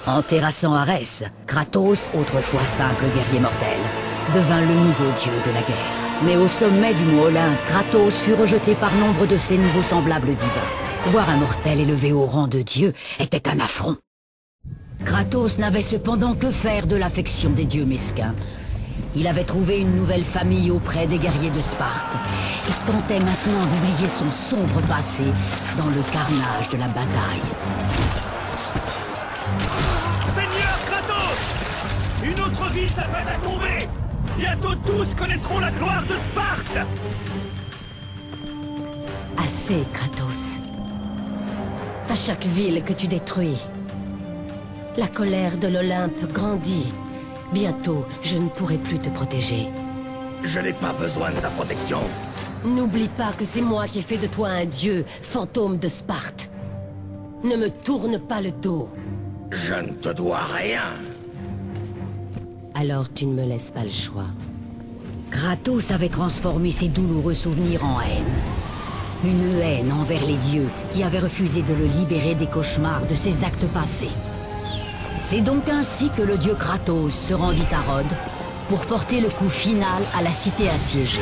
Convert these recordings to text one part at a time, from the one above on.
En terrassant Arès, Kratos, autrefois simple guerrier mortel, devint le nouveau dieu de la guerre. Mais au sommet du mont Olympe, Kratos fut rejeté par nombre de ses nouveaux semblables divins. Voir un mortel élevé au rang de dieu était un affront. Kratos n'avait cependant que faire de l'affection des dieux mesquins. Il avait trouvé une nouvelle famille auprès des guerriers de Sparte et tentait maintenant d'oublier son sombre passé dans le carnage de la bataille. Seigneur Kratos! Une autre ville s'apprête à tomber! Bientôt tous connaîtront la gloire de Sparte! Assez, Kratos. À chaque ville que tu détruis, la colère de l'Olympe grandit. Bientôt, je ne pourrai plus te protéger. Je n'ai pas besoin de ta protection. N'oublie pas que c'est moi qui ai fait de toi un dieu, fantôme de Sparte. Ne me tourne pas le dos. Je ne te dois rien. Alors tu ne me laisses pas le choix. Kratos avait transformé ses douloureux souvenirs en haine. Une haine envers les dieux qui avaient refusé de le libérer des cauchemars de ses actes passés. C'est donc ainsi que le dieu Kratos se rendit à Rhodes pour porter le coup final à la cité assiégée.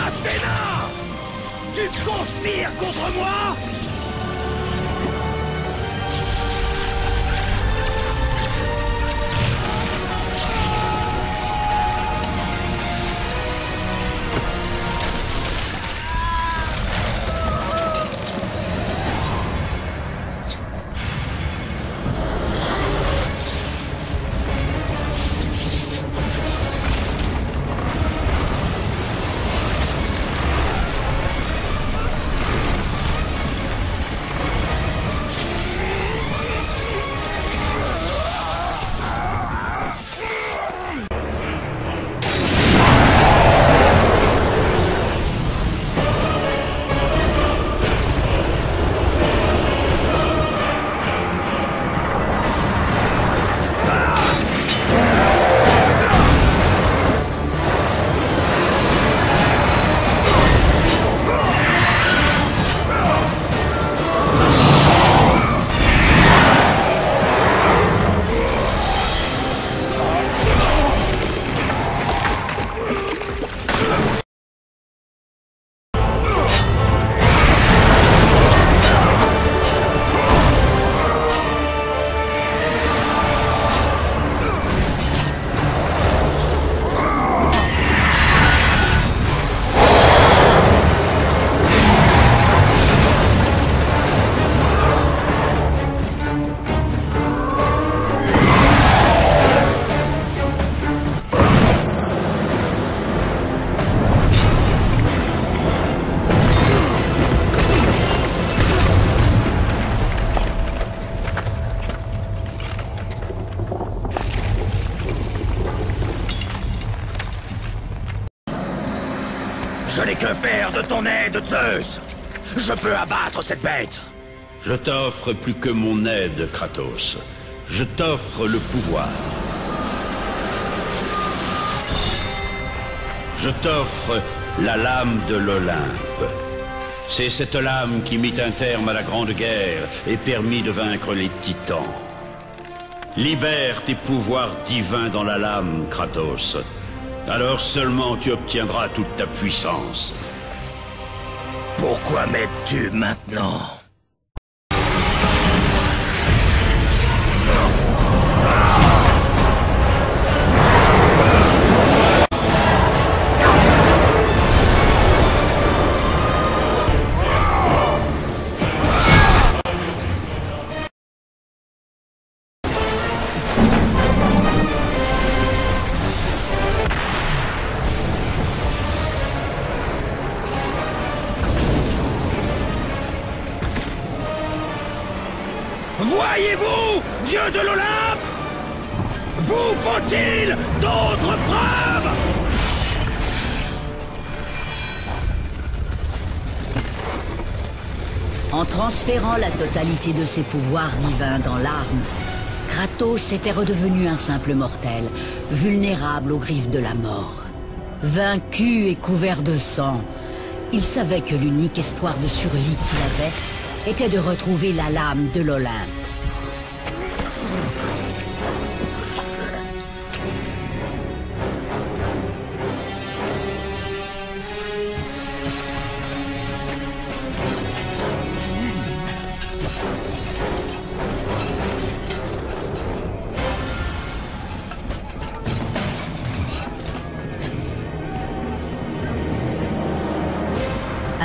Athéna! Tu conspires contre moi? Je n'ai que faire de ton aide, Zeus. Je peux abattre cette bête. Je t'offre plus que mon aide, Kratos. Je t'offre le pouvoir. Je t'offre la lame de l'Olympe. C'est cette lame qui mit un terme à la Grande Guerre et permit de vaincre les titans. Libère tes pouvoirs divins dans la lame, Kratos. Alors seulement tu obtiendras toute ta puissance. Pourquoi m'aides-tu maintenant? Voyez-vous, dieu de l'Olympe? Vous faut-il d'autres preuves? En transférant la totalité de ses pouvoirs divins dans l'arme, Kratos était redevenu un simple mortel, vulnérable aux griffes de la mort. Vaincu et couvert de sang, il savait que l'unique espoir de survie qu'il avait était de retrouver la lame de l'Olympe.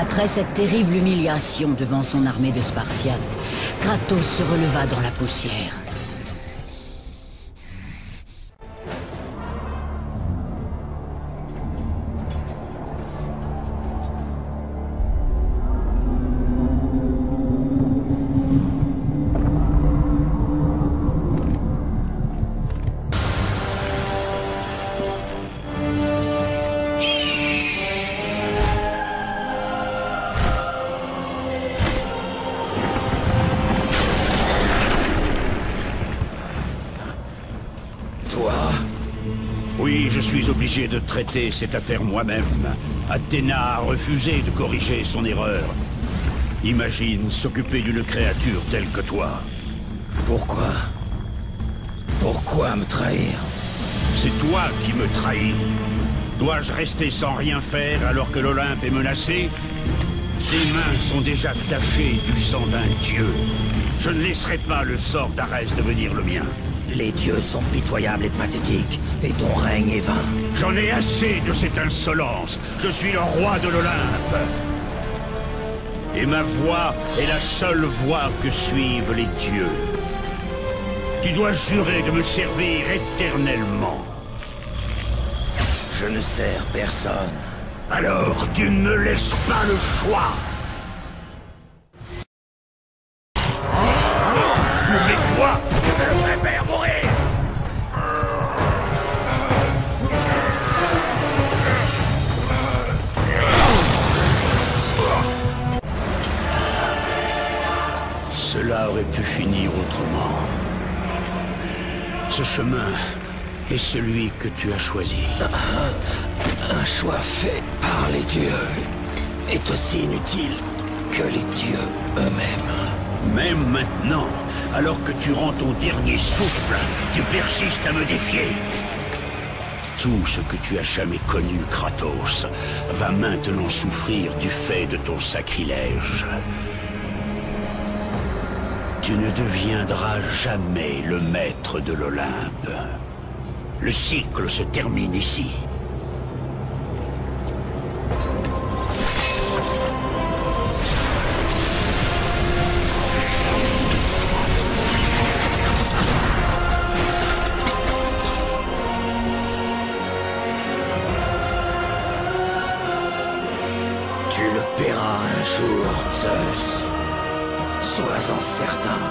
Après cette terrible humiliation devant son armée de Spartiates, Kratos se releva dans la poussière. Oui, je suis obligé de traiter cette affaire moi-même. Athéna a refusé de corriger son erreur. Imagine s'occuper d'une créature telle que toi. Pourquoi? Pourquoi me trahir? C'est toi qui me trahis. Dois-je rester sans rien faire alors que l'Olympe est menacé? Tes mains sont déjà tachées du sang d'un dieu. Je ne laisserai pas le sort d'Arès devenir le mien. Les dieux sont pitoyables et pathétiques, et ton règne est vain. J'en ai assez de cette insolence. Je suis le roi de l'Olympe. Et ma voix est la seule voix que suivent les dieux. Tu dois jurer de me servir éternellement. Je ne sers personne. Alors tu ne me laisses pas le choix. Soumets-toi, je préfère mourir. Cela aurait pu finir autrement. Ce chemin est celui que tu as choisi. Un choix fait par les dieux est aussi inutile que les dieux eux-mêmes. Même maintenant, alors que tu rends ton dernier souffle, tu persistes à me défier. Tout ce que tu as jamais connu, Kratos, va maintenant souffrir du fait de ton sacrilège. Tu ne deviendras jamais le maître de l'Olympe. Le cycle se termine ici. Tu le paieras un jour, Zeus. Sois-en certain.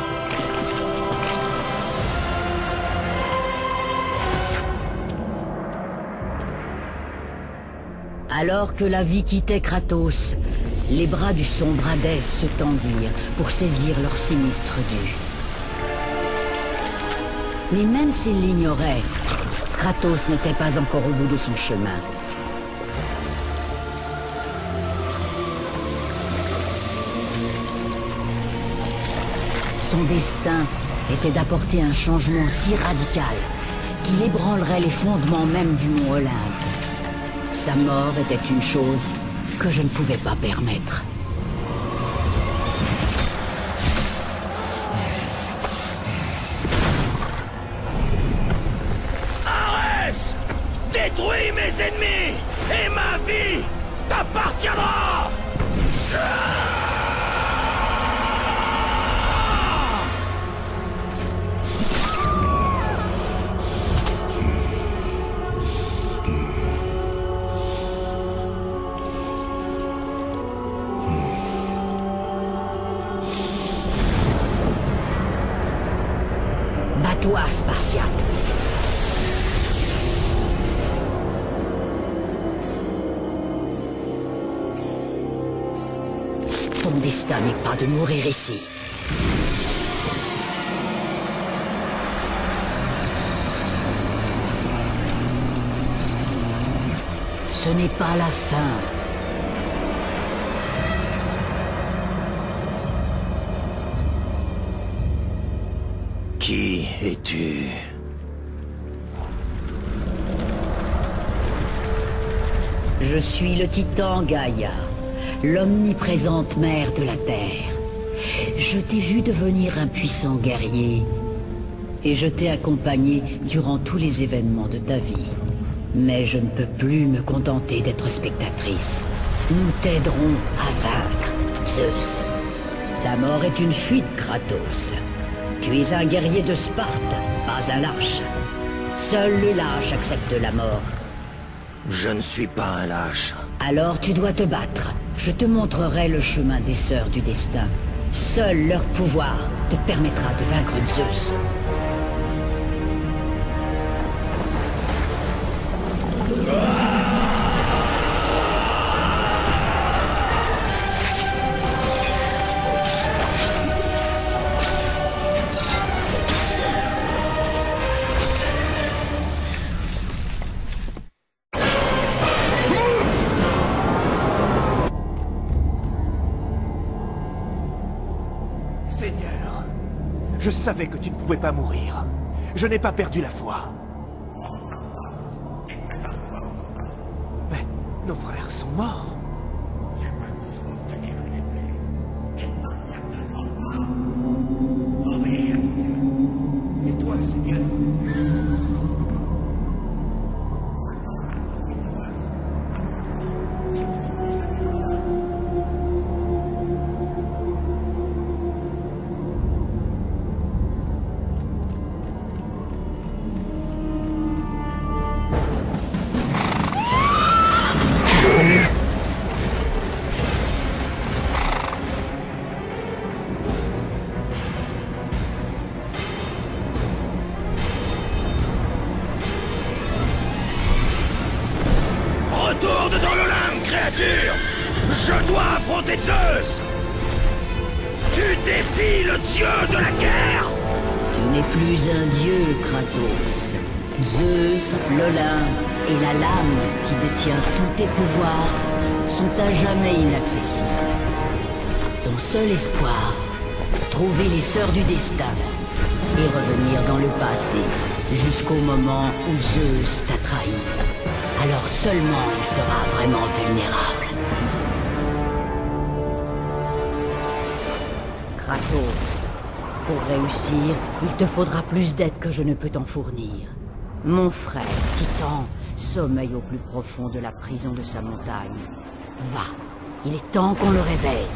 Alors que la vie quittait Kratos, les bras du sombre Hadès se tendirent pour saisir leur sinistre dû. Mais même s'il l'ignorait, Kratos n'était pas encore au bout de son chemin. Son destin était d'apporter un changement si radical qu'il ébranlerait les fondements même du mont Olympe. Sa mort était une chose que je ne pouvais pas permettre. Arès! Détruis mes ennemis et ma vie t'appartiendra! Bats-toi, Spartiate. Ton destin n'est pas de mourir ici. Ce n'est pas la fin. Qui es-tu? Je suis le titan Gaïa, l'omniprésente mère de la Terre. Je t'ai vu devenir un puissant guerrier, et je t'ai accompagné durant tous les événements de ta vie. Mais je ne peux plus me contenter d'être spectatrice. Nous t'aiderons à vaincre, Zeus. Ta mort est une fuite, Kratos. Tu es un guerrier de Sparte, pas un lâche. Seul le lâche accepte la mort. Je ne suis pas un lâche. Alors tu dois te battre. Je te montrerai le chemin des Sœurs du Destin. Seul leur pouvoir te permettra de vaincre Zeus. Seigneur, je savais que tu ne pouvais pas mourir. Je n'ai pas perdu la foi. Mais nos frères sont morts. Et toi, Seigneur? Retourne dans l'Olympe, créature! Je dois affronter Zeus! Tu défies le dieu de la guerre! Tu n'es plus un dieu, Kratos. Zeus, l'Olympe et la lame qui détient tous tes pouvoirs sont à jamais inaccessibles. Ton seul espoir, trouver les Sœurs du Destin et revenir dans le passé jusqu'au moment où Zeus t'a trahi. Alors seulement il sera vraiment vulnérable. Kratos, pour réussir, il te faudra plus d'aide que je ne peux t'en fournir. Mon frère, Titan, sommeille au plus profond de la prison de sa montagne. Va, il est temps qu'on le réveille.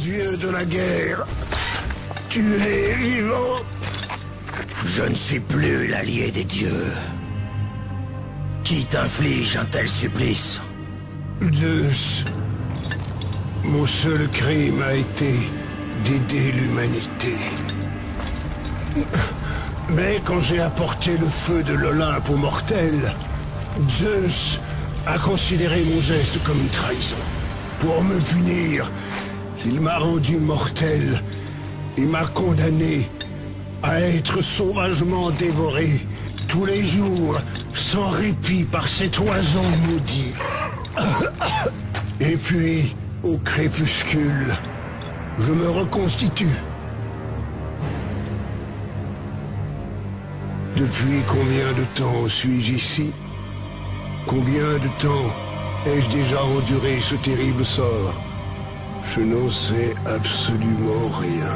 dieu de la guerre, tu es vivant. Je ne suis plus l'allié des dieux. Qui t'inflige un tel supplice? Zeus, mon seul crime a été d'aider l'humanité. Mais quand j'ai apporté le feu de l'Olympe aux mortels, Zeus a considéré mon geste comme une trahison. Pour me punir, il m'a rendu mortel et m'a condamné à être sauvagement dévoré tous les jours, sans répit par cet oiseau maudit. Et puis, au crépuscule, je me reconstitue. Depuis combien de temps suis-je ici? Combien de temps ai-je déjà enduré ce terrible sort? Je n'en sais absolument rien.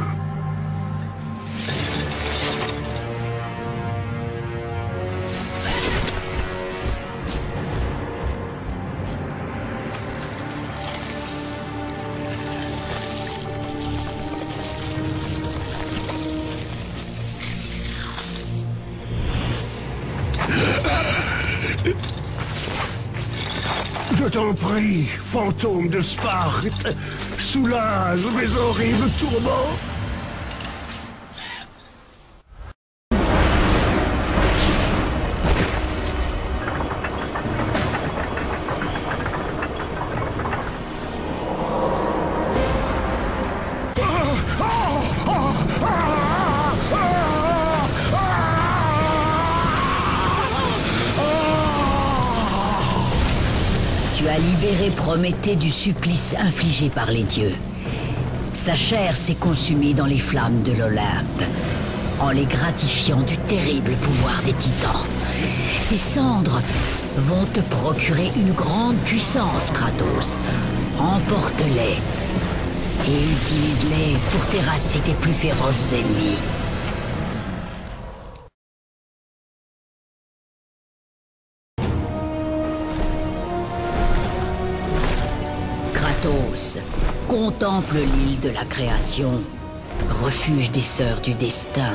Je t'en prie, fantôme de Sparte, soulage mes horribles tourments. Tu as libéré Prométhée du supplice infligé par les dieux. Sa chair s'est consumée dans les flammes de l'Olympe, en les gratifiant du terrible pouvoir des titans. Ces cendres vont te procurer une grande puissance, Kratos. Emporte-les et utilise-les pour terrasser tes plus féroces ennemis. Kratos contemple l'île de la création, refuge des sœurs du destin.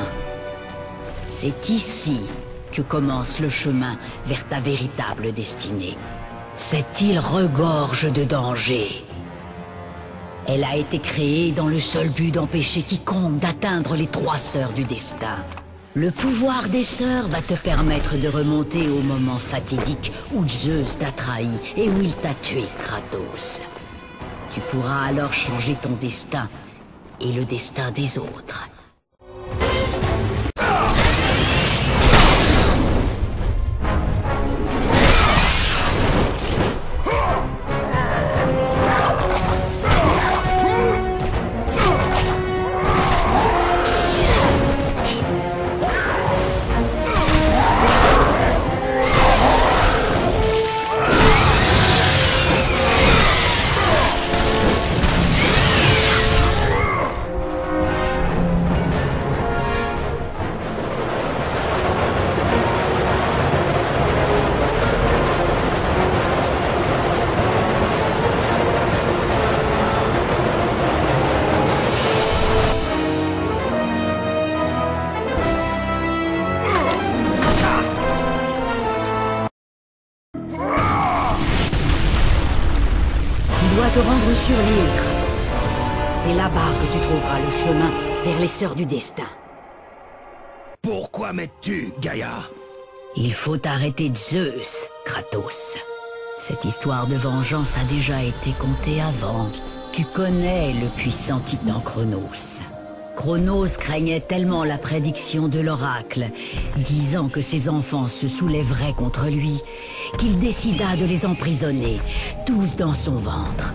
C'est ici que commence le chemin vers ta véritable destinée. Cette île regorge de dangers. Elle a été créée dans le seul but d'empêcher quiconque d'atteindre les trois sœurs du destin. Le pouvoir des sœurs va te permettre de remonter au moment fatidique où Zeus t'a trahi et où il t'a tué, Kratos. Tu pourras alors changer ton destin et le destin des autres. Tu dois te rendre sur l'île, Kratos. C'est là-bas que tu trouveras le chemin vers les sœurs du destin. Pourquoi m'aides-tu, Gaïa? Il faut arrêter Zeus, Kratos. Cette histoire de vengeance a déjà été contée avant. Tu connais le puissant titan Cronos. Cronos craignait tellement la prédiction de l'oracle, disant que ses enfants se soulèveraient contre lui, qu'il décida de les emprisonner, tous dans son ventre.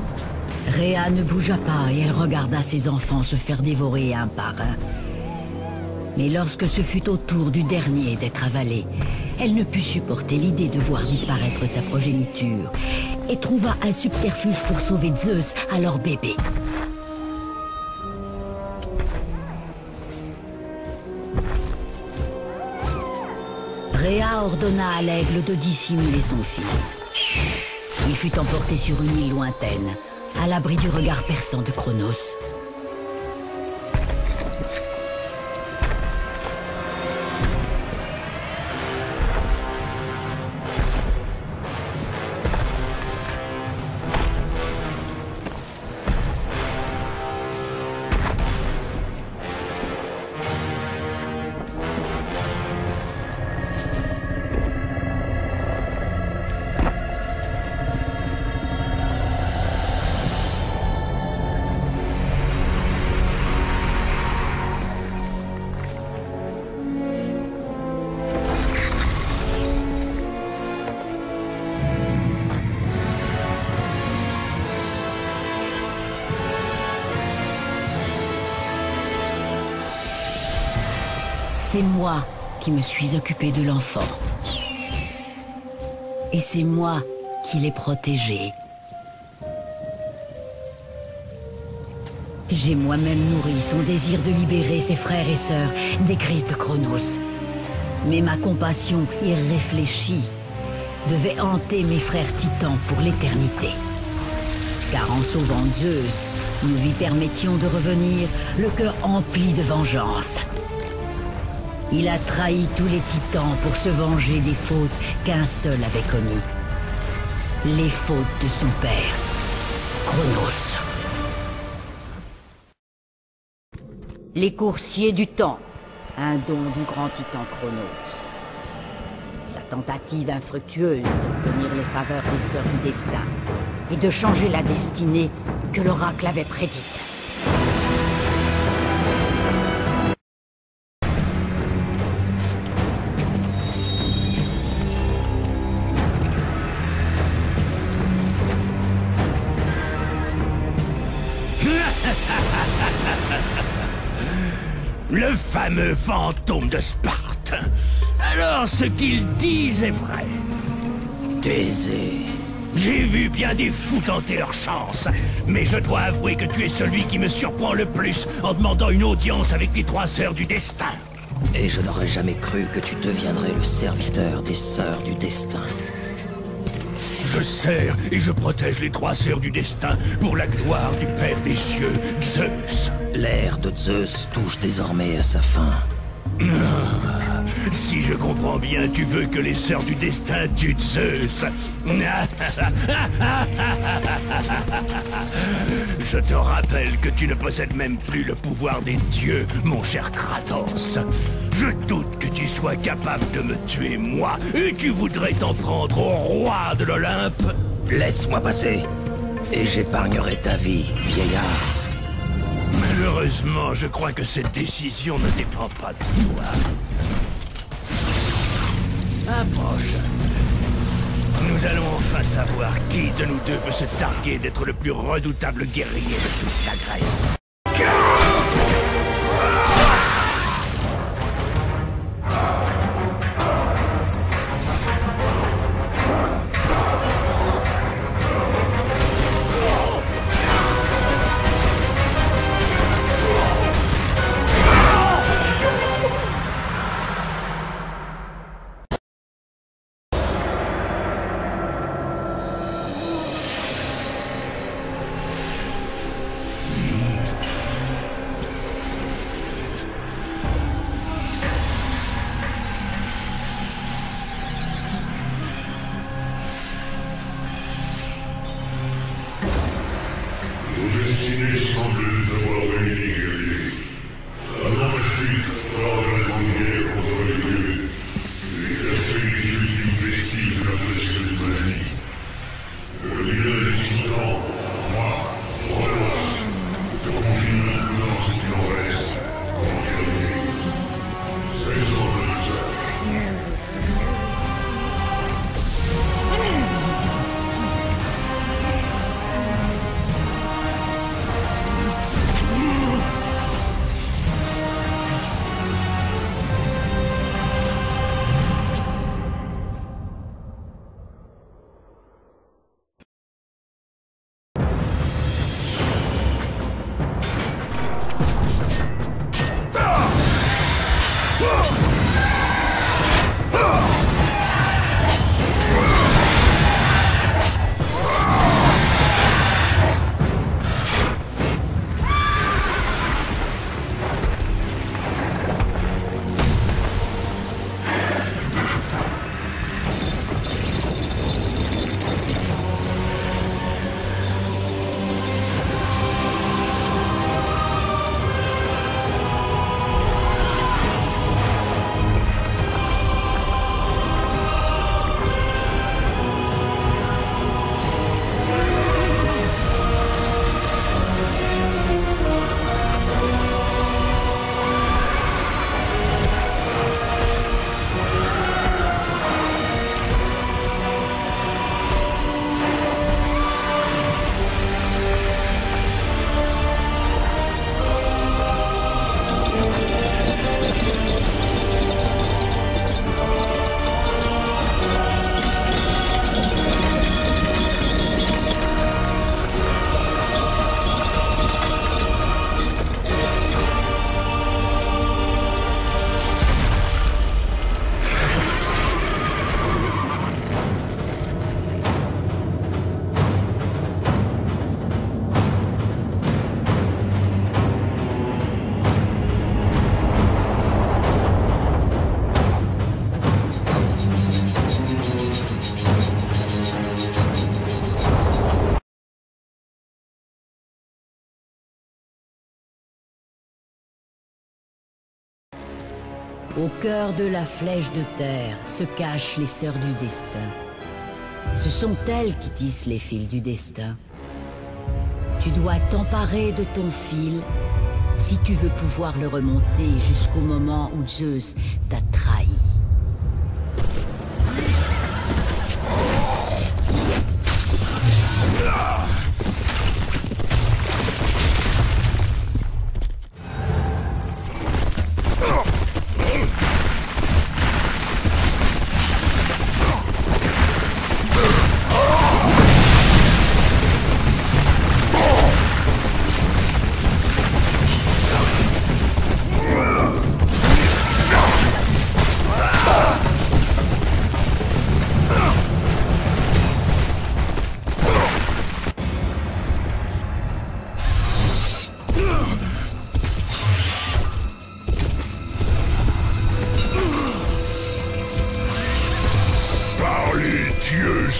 Rhea ne bougea pas et elle regarda ses enfants se faire dévorer un par un. Mais lorsque ce fut au tour du dernier d'être avalé, elle ne put supporter l'idée de voir disparaître sa progéniture et trouva un subterfuge pour sauver Zeus à leur bébé. Rhea ordonna à l'aigle de dissimuler son fils. Il fut emporté sur une île lointaine, à l'abri du regard perçant de Cronos. C'est moi qui me suis occupé de l'enfant. Et c'est moi qui l'ai protégé. J'ai moi-même nourri son désir de libérer ses frères et sœurs des grises de Chronos. Mais ma compassion irréfléchie devait hanter mes frères titans pour l'éternité. Car en sauvant Zeus, nous lui permettions de revenir le cœur empli de vengeance. Il a trahi tous les titans pour se venger des fautes qu'un seul avait commises. Les fautes de son père, Chronos. Les coursiers du temps, un don du grand titan Chronos. Sa tentative infructueuse d'obtenir les faveurs des sœurs du destin et de changer la destinée que l'oracle avait prédite. Le fameux fantôme de Sparte. Alors, ce qu'il dit est vrai. Thésée, j'ai vu bien des fous tenter leur chance, mais je dois avouer que tu es celui qui me surprend le plus en demandant une audience avec les trois sœurs du destin. Et je n'aurais jamais cru que tu deviendrais le serviteur des sœurs du destin. Je sers et je protège les trois sœurs du destin pour la gloire du Père des cieux, Zeus. L'ère de Zeus touche désormais à sa fin. Si je comprends bien, tu veux que les sœurs du destin tuent Zeus. Je te rappelle que tu ne possèdes même plus le pouvoir des dieux, mon cher Kratos. Je doute que tu sois capable de me tuer, moi, et tu voudrais t'en prendre au roi de l'Olympe. Laisse-moi passer, et j'épargnerai ta vie, vieillard. Malheureusement, je crois que cette décision ne dépend pas de toi. Approche. Nous allons enfin savoir qui de nous deux peut se targuer d'être le plus redoutable guerrier de toute la Grèce. Au cœur de la flèche de terre se cachent les sœurs du destin. Ce sont elles qui tissent les fils du destin. Tu dois t'emparer de ton fil si tu veux pouvoir le remonter jusqu'au moment où Zeus t'a trahi.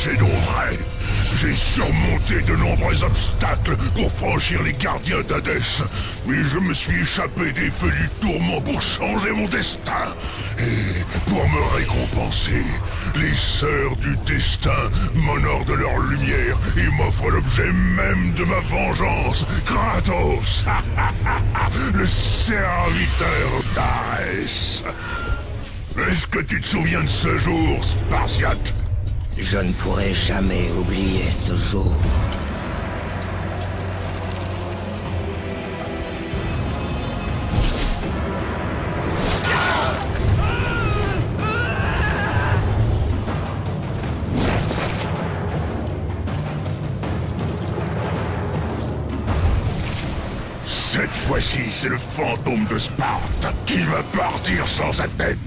C'est donc vrai. J'ai surmonté de nombreux obstacles pour franchir les gardiens d'Hadès, mais je me suis échappé des feux du tourment pour changer mon destin. Et pour me récompenser, les sœurs du destin m'honorent de leur lumière et m'offrent l'objet même de ma vengeance, Kratos, le serviteur d'Arès. Est-ce que tu te souviens de ce jour, Spartiate? Je ne pourrai jamais oublier ce jour. Cette fois-ci, c'est le fantôme de Sparte qui va partir sans sa tête.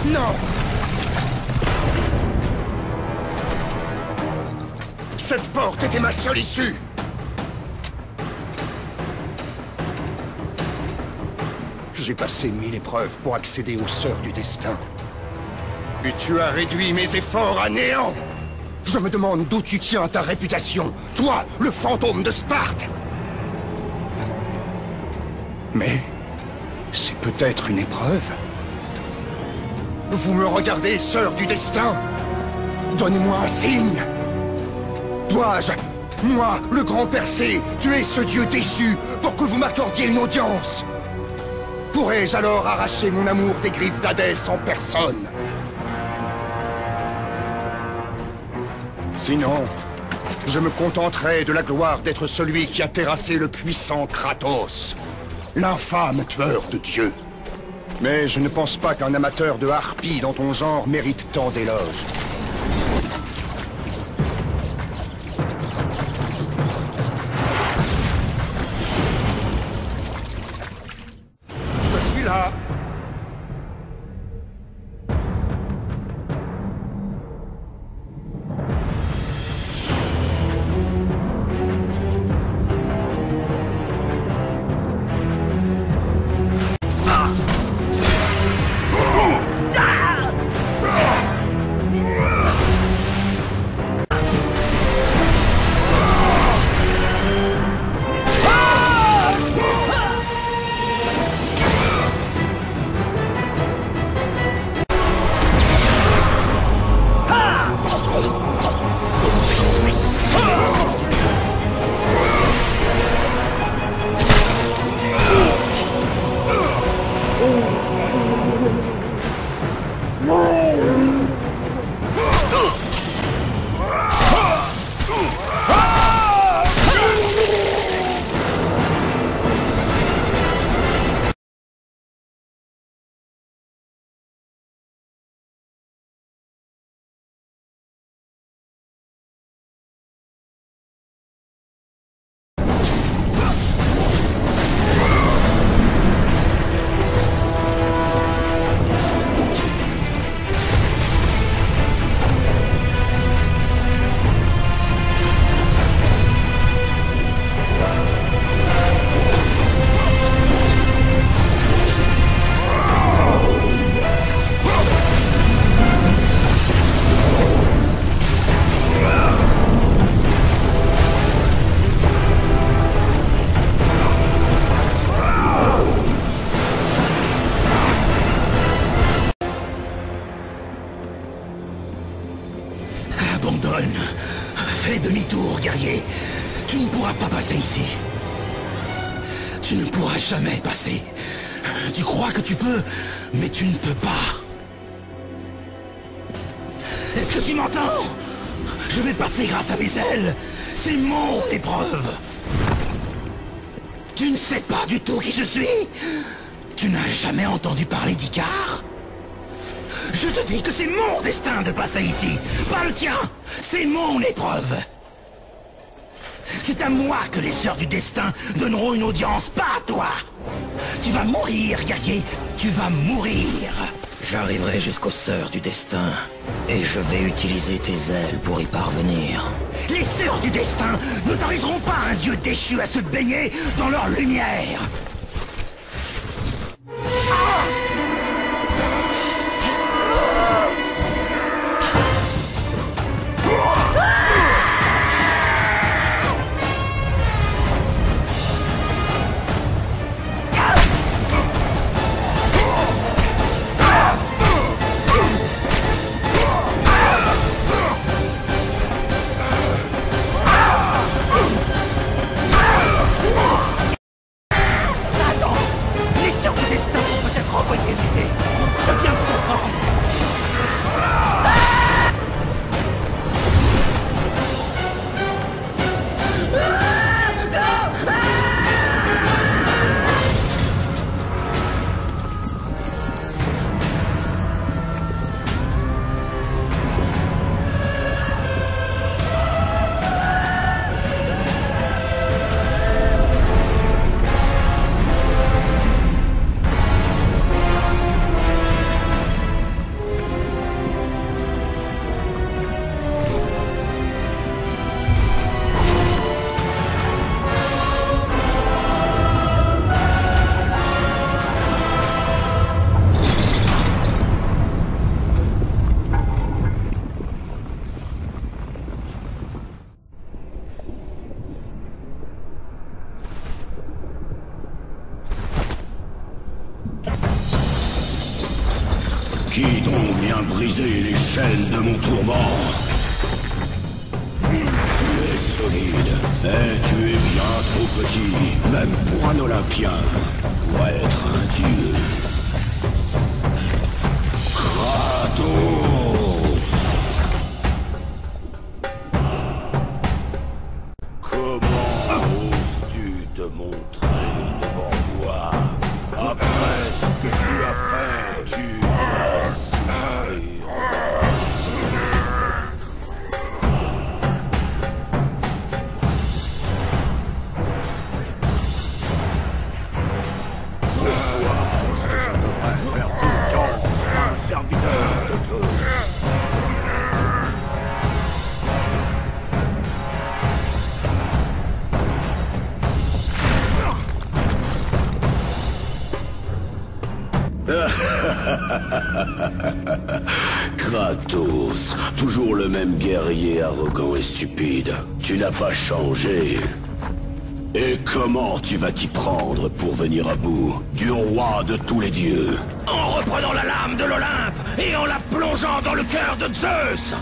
Non! Cette porte était ma seule issue! J'ai passé 1000 épreuves pour accéder aux sœurs du destin. Et tu as réduit mes efforts à néant! Je me demande d'où tu tiens ta réputation, toi, le fantôme de Sparte! Mais c'est peut-être une épreuve. Vous me regardez, sœur du destin? Donnez-moi un signe. Dois-je, moi, le grand Persée, tuer ce dieu déchu pour que vous m'accordiez une audience? Pourrais-je alors arracher mon amour des griffes d'Hadès en personne? Sinon, je me contenterai de la gloire d'être celui qui a terrassé le puissant Kratos, l'infâme tueur de dieux. Mais je ne pense pas qu'un amateur de harpie dans ton genre mérite tant d'éloges. Je suis là. tour, guerrier. Tu ne pourras pas passer ici. Tu ne pourras jamais passer. Tu crois que tu peux, mais tu ne peux pas. Est-ce que tu m'entends? Je vais passer grâce à mes ailes. C'est mon épreuve. Tu ne sais pas du tout qui je suis? Tu n'as jamais entendu parler d'Icar? Je te dis que c'est mon destin de passer ici, pas le tien. C'est mon épreuve. C'est à moi que les Sœurs du Destin donneront une audience, pas à toi. Tu vas mourir, guerrier. Tu vas mourir. J'arriverai jusqu'aux Sœurs du Destin, et je vais utiliser tes ailes pour y parvenir. Les Sœurs du Destin n'autoriseront pas un dieu déchu à se baigner dans leur lumière. Qui donc vient briser les chaînes de mon tourment? Tu es solide, mais tu es bien trop petit, même pour un Olympien, pour être un dieu. Kratos! Comment oses-tu te montrer devant moi? Après ce que tu as fait, tu vas souffrir. Pourquoi est-ce que je devrais faire confiance à un serviteur de Zeus? Kratos, toujours le même guerrier arrogant et stupide. Tu n'as pas changé. Et comment tu vas t'y prendre pour venir à bout du roi de tous les dieux? En reprenant la lame de l'Olympe et en la plongeant dans le cœur de Zeus.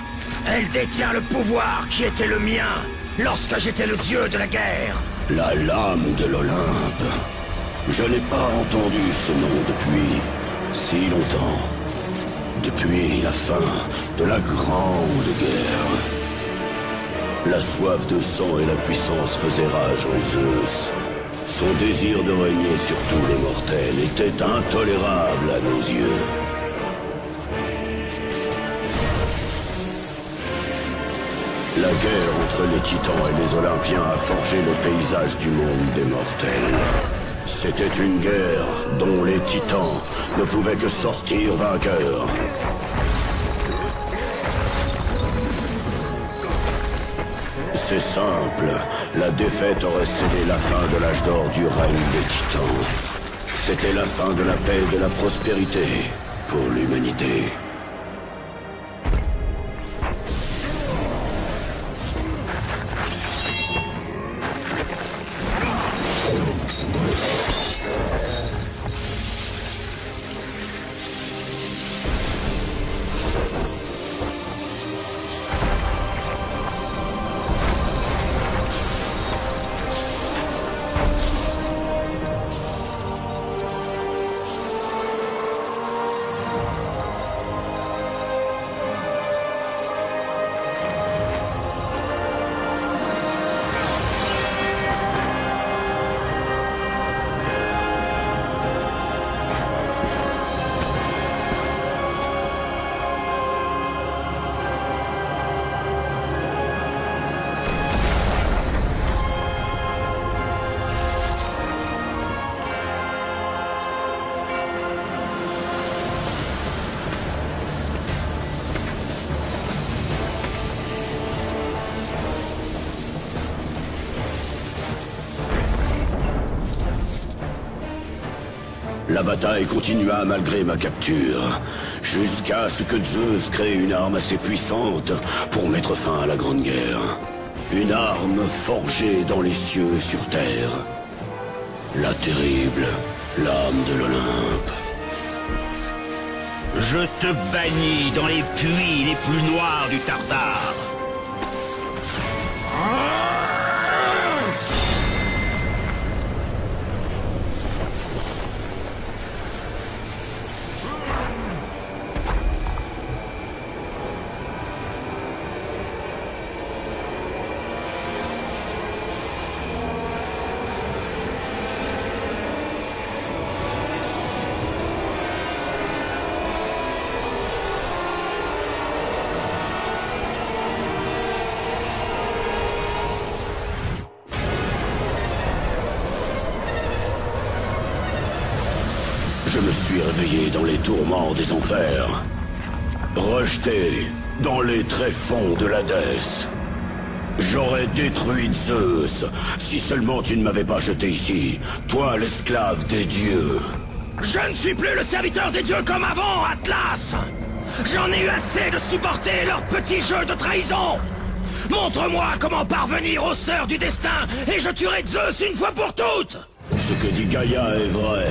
Elle détient le pouvoir qui était le mien lorsque j'étais le dieu de la guerre. La lame de l'Olympe. Je n'ai pas entendu ce nom depuis si longtemps. Depuis la fin de la Grande Guerre. La soif de sang et la puissance faisaient rage en Zeus. Son désir de régner sur tous les mortels était intolérable à nos yeux. La guerre entre les titans et les Olympiens a forgé le paysage du monde des mortels. C'était une guerre dont les titans ne pouvaient que sortir vainqueurs. C'est simple, la défaite aurait scellé la fin de l'âge d'or du règne des titans. C'était la fin de la paix et de la prospérité pour l'humanité. La bataille continua malgré ma capture, jusqu'à ce que Zeus crée une arme assez puissante pour mettre fin à la Grande Guerre. Une arme forgée dans les cieux et sur terre. La terrible lame de l'Olympe. Je te bannis dans les puits les plus noirs du Tartare. Je me suis réveillé dans les tourments des enfers. Rejeté dans les tréfonds de l'Hadès. J'aurais détruit Zeus, si seulement tu ne m'avais pas jeté ici, toi l'esclave des dieux. Je ne suis plus le serviteur des dieux comme avant, Atlas! J'en ai eu assez de supporter leur petit jeu de trahison! Montre-moi comment parvenir aux sœurs du destin, et je tuerai Zeus une fois pour toutes! Ce que dit Gaïa est vrai.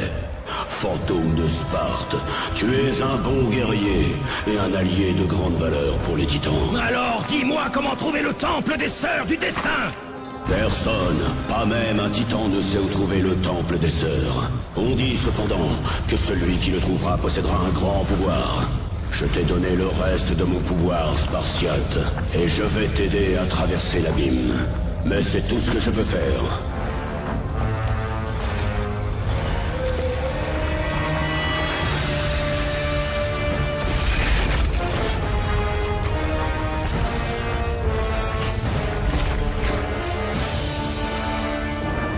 Fantôme de Sparte, tu es un bon guerrier et un allié de grande valeur pour les titans. Alors dis-moi comment trouver le temple des sœurs du destin! Personne, pas même un titan ne sait où trouver le temple des sœurs. On dit cependant que celui qui le trouvera possédera un grand pouvoir. Je t'ai donné le reste de mon pouvoir spartiate, et je vais t'aider à traverser l'abîme. Mais c'est tout ce que je peux faire.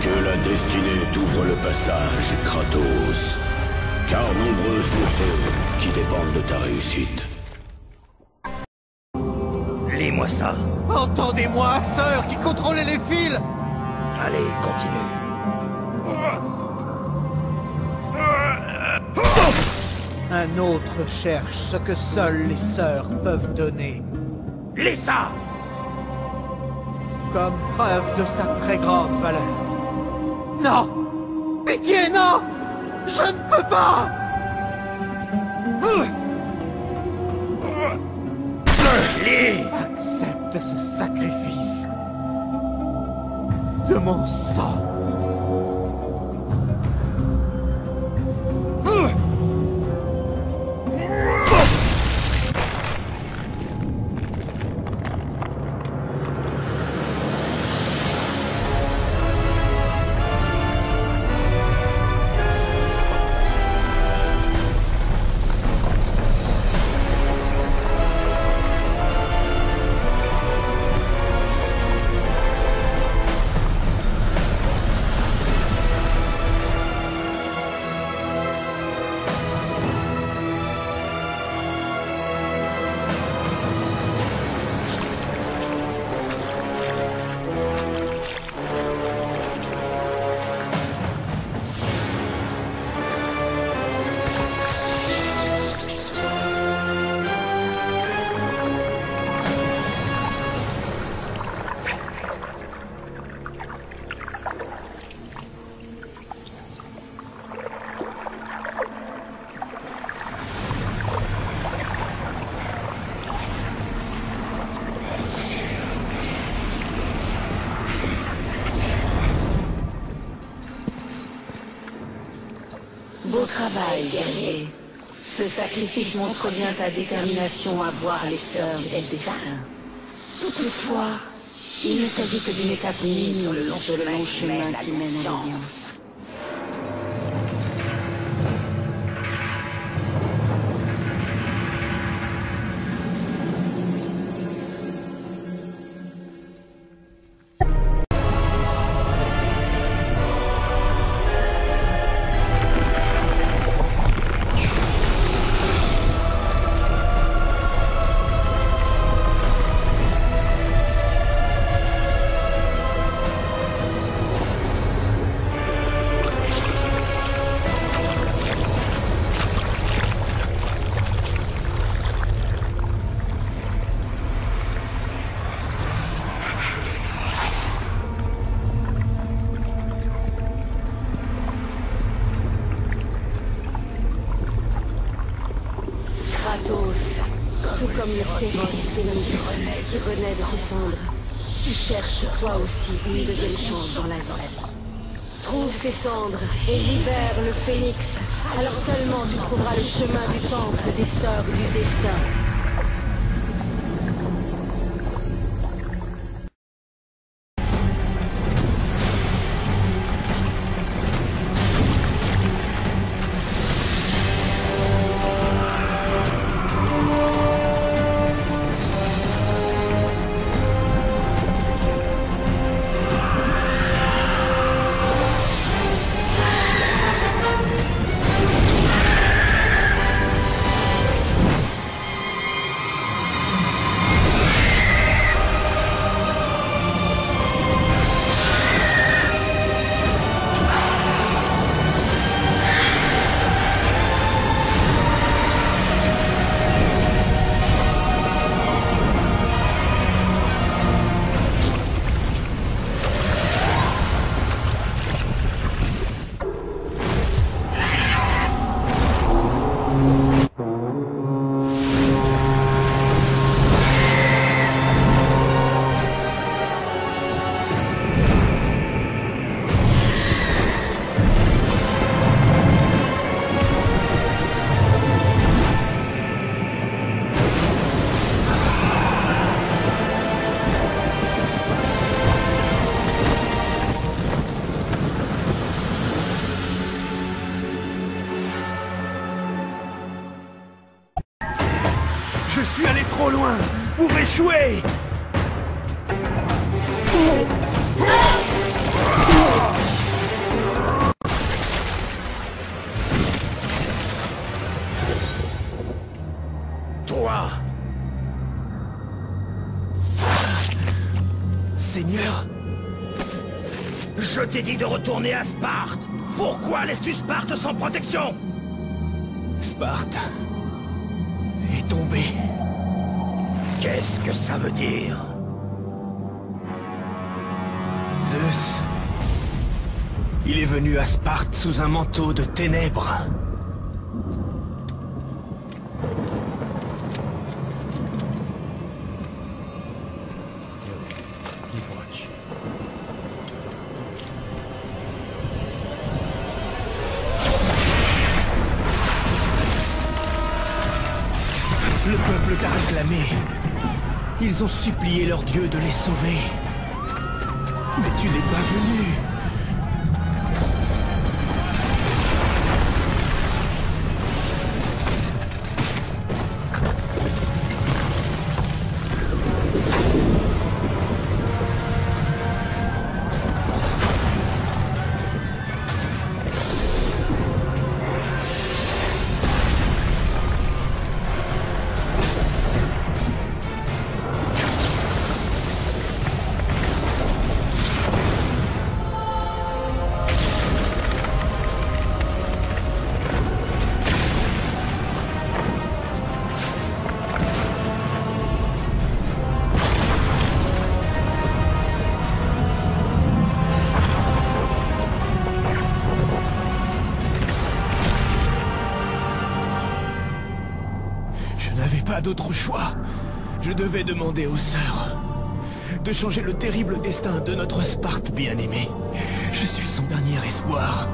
Que la destinée t'ouvre le passage, Kratos. Car nombreux sont ceux qui dépendent de ta réussite. Lis-moi ça. Entendez-moi, sœur qui contrôlait les fils! Allez, continue. Un autre cherche ce que seules les sœurs peuvent donner. Lis ça! Comme preuve de sa très grande valeur. Non! Pitié, non! Je ne peux pas! Lis! Accepte ce sacrifice de mon sang. Beau travail, guerrier. Ce sacrifice montre bien ta détermination à voir les sœurs des destins. Toutefois, il ne s'agit que d'une étape minime sur le long chemin qui mène à l'Alliance. comme le féroce phénix qui renaît de ses cendres. Tu cherches toi aussi une deuxième chance dans la vie. Trouve ces cendres et libère le phénix. Alors seulement tu trouveras le chemin du temple des sœurs du destin. Je suis allé trop loin pour échouer. Toi! Seigneur? Je t'ai dit de retourner à Sparte! Pourquoi laisses-tu Sparte sans protection? Sparte est tombée. Qu'est-ce que ça veut dire? Zeus... Il est venu à Sparte sous un manteau de ténèbres. Le peuple t'a réclamé. Ils ont supplié leur dieu de les sauver. Mais tu n'es pas venu. Pas d'autre choix. Je devais demander aux sœurs de changer le terrible destin de notre Sparte bien-aimée. Je suis son dernier espoir.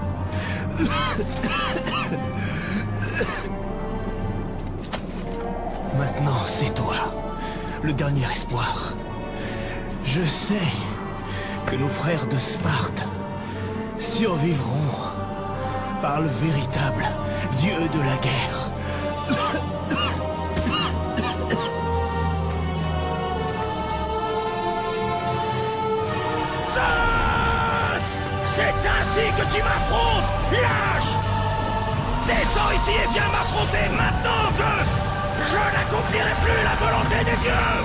Maintenant, c'est toi, le dernier espoir. Je sais que nos frères de Sparte survivront par le véritable dieu de la guerre. C'est ainsi que tu m'affrontes, lâche! Descends ici et viens m'affronter maintenant, Zeus! Je n'accomplirai plus la volonté des dieux!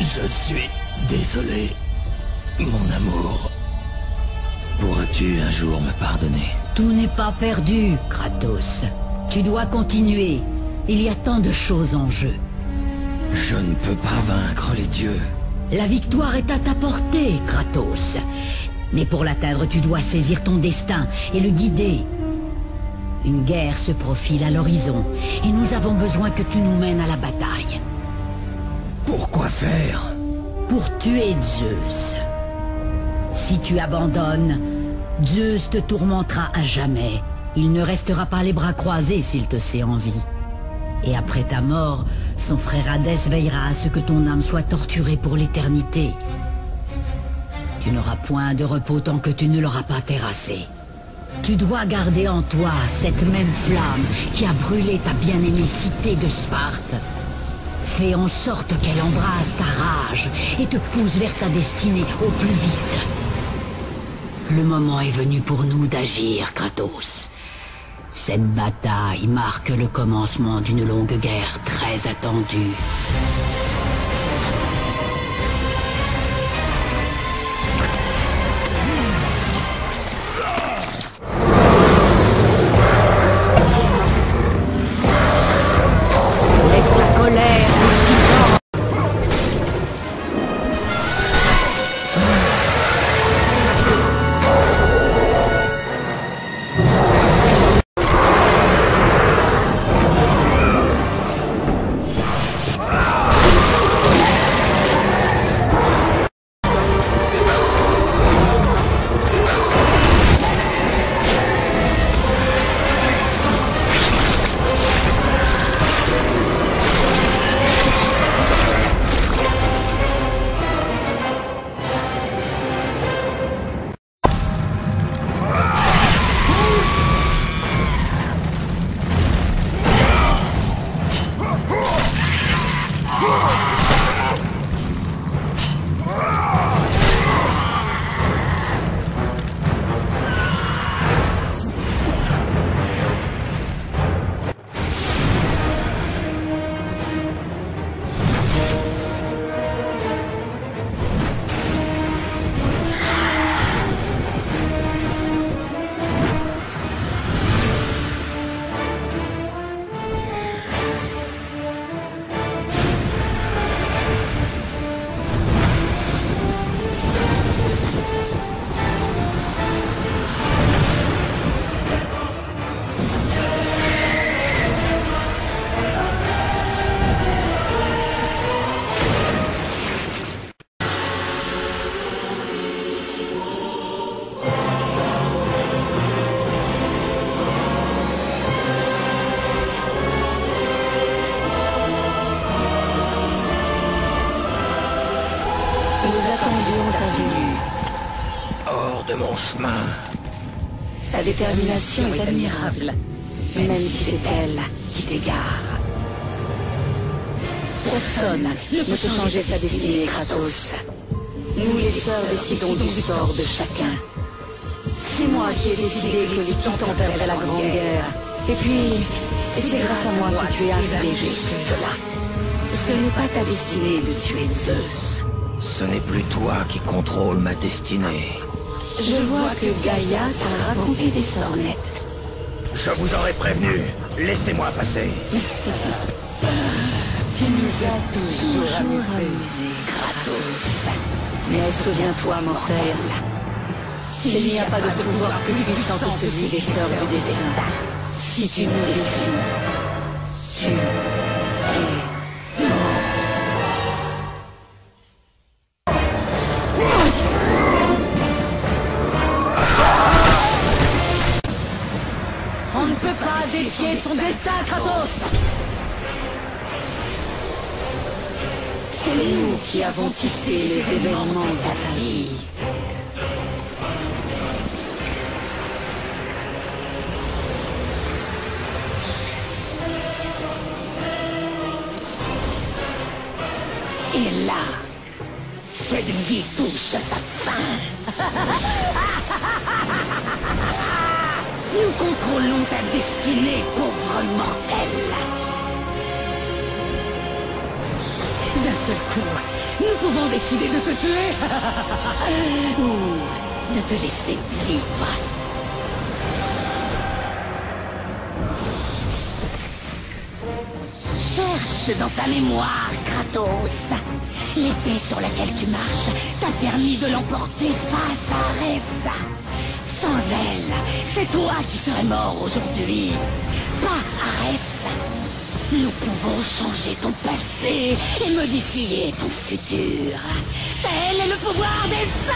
Je suis désolé, mon amour. Pourras-tu un jour me pardonner? Tout n'est pas perdu, Kratos. Tu dois continuer. Il y a tant de choses en jeu. Je ne peux pas vaincre les dieux. La victoire est à ta portée, Kratos. Mais pour l'atteindre, tu dois saisir ton destin et le guider. Une guerre se profile à l'horizon, et nous avons besoin que tu nous mènes à la bataille. Pourquoi faire? Pour tuer Zeus. Si tu abandonnes, Zeus te tourmentera à jamais. Il ne restera pas les bras croisés s'il te sait en vie. Et après ta mort, son frère Hadès veillera à ce que ton âme soit torturée pour l'éternité. Tu n'auras point de repos tant que tu ne l'auras pas terrassé. Tu dois garder en toi cette même flamme qui a brûlé ta bien-aimée cité de Sparte. Fais en sorte qu'elle embrase ta rage et te pousse vers ta destinée au plus vite. Le moment est venu pour nous d'agir, Kratos. Cette bataille marque le commencement d'une longue guerre très attendue. Laisse la colère aux titans. Nous attendions ta venue. Hors de mon chemin. Ta détermination est admirable, même si c'est elle qui t'égare. Personne ne peut changer sa destinée, Kratos. Nous, les sœurs, décidons du sort de chacun. C'est moi qui ai décidé que les titans perdraient la grande guerre. Et puis, c'est grâce à moi que tu es arrivé jusque-là. Ce n'est pas ta destinée de tuer Zeus. Ce n'est plus toi qui contrôle ma destinée. Je vois que Gaïa t'a raconté des sornettes. Je vous aurais prévenu. Laissez-moi passer. Tu nous as toujours amusés, Kratos. Mais souviens-toi, mortel, il n'y a pas de pouvoir plus puissant que celui des sœurs du destin. Si tu me défies, tu es mort. On ne peut pas défier son destin, Kratos! C'est nous qui avons tissé les événements de ta vie. Et là, cette vie touche à sa fin. Nous contrôlons ta destinée, pauvre mortel. D'un seul coup, nous pouvons décider de te tuer ou de te laisser vivre. Cherche dans ta mémoire, Kratos. L'épée sur laquelle tu marches t'a permis de l'emporter face à Arès. Sans elle, c'est toi qui serais mort aujourd'hui, pas Arès. Nous pouvons changer ton passé et modifier ton futur. Tel est le pouvoir des sœurs.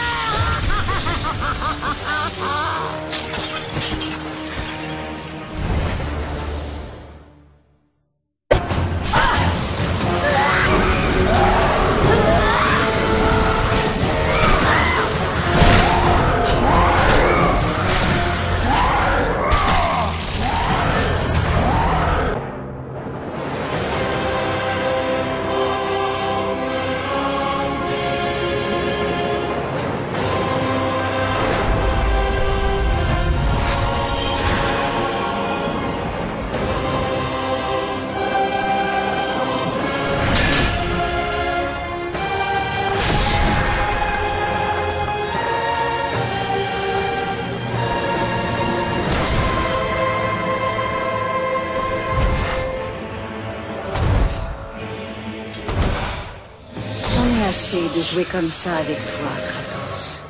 De jouer comme ça avec toi, Kratos.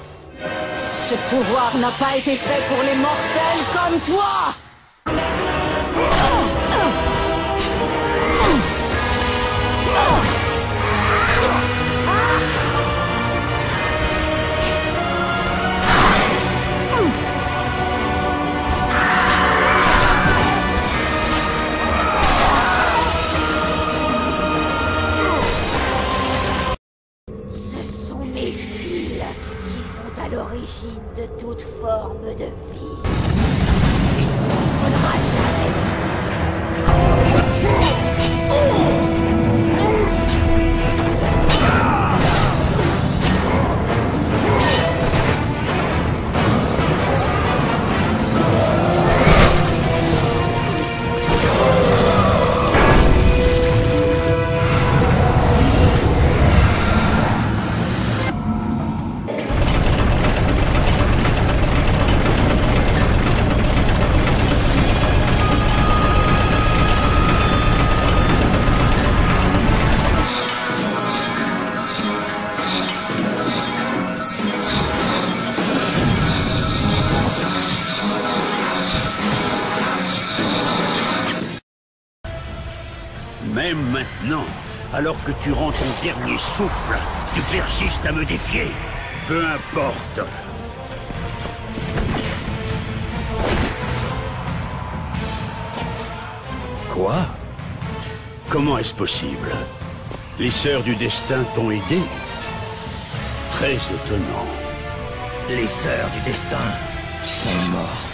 Ce pouvoir n'a pas été fait pour les mortels comme toi. L'origine de toute forme de vie. Il ne faudra jamais. Même maintenant, alors que tu rends ton dernier souffle, tu persistes à me défier. Peu importe. Quoi? Comment est-ce possible? Les sœurs du destin t'ont aidé? Très étonnant. Les sœurs du destin sont mortes.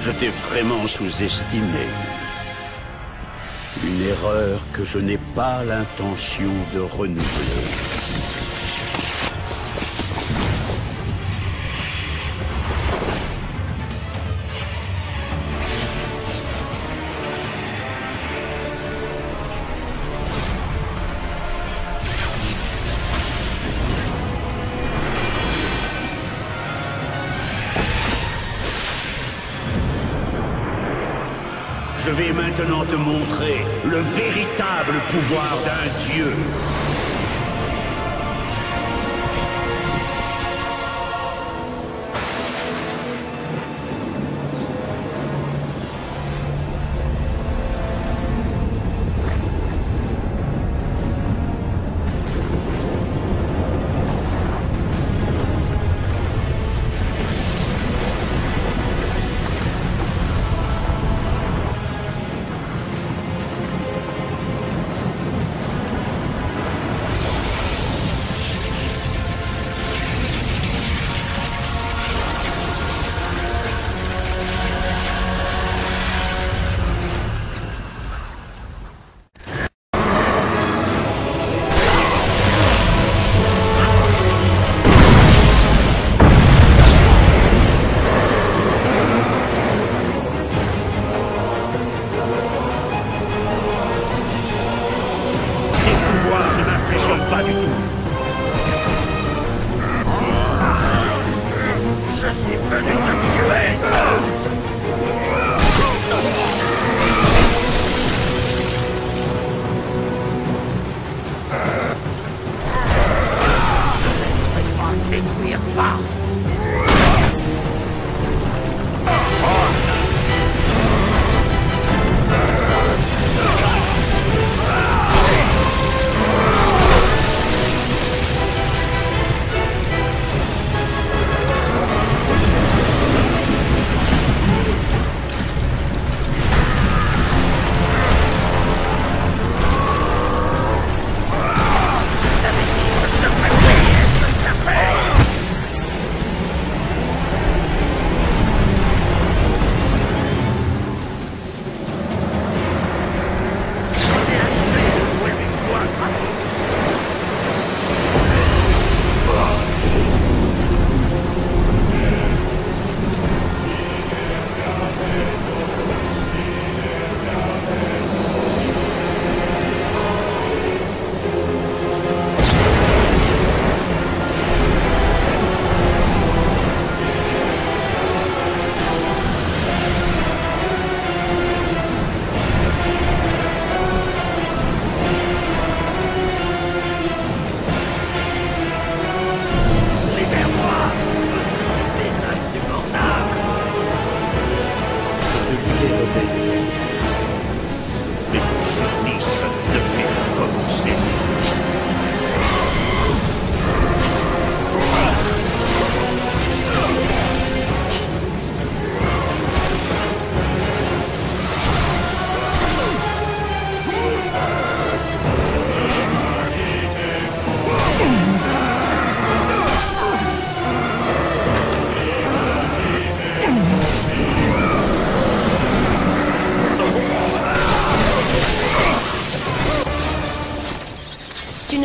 Je t'ai vraiment sous-estimé. Une erreur que je n'ai pas l'intention de renouveler. Je vais maintenant te montrer le véritable pouvoir d'un dieu.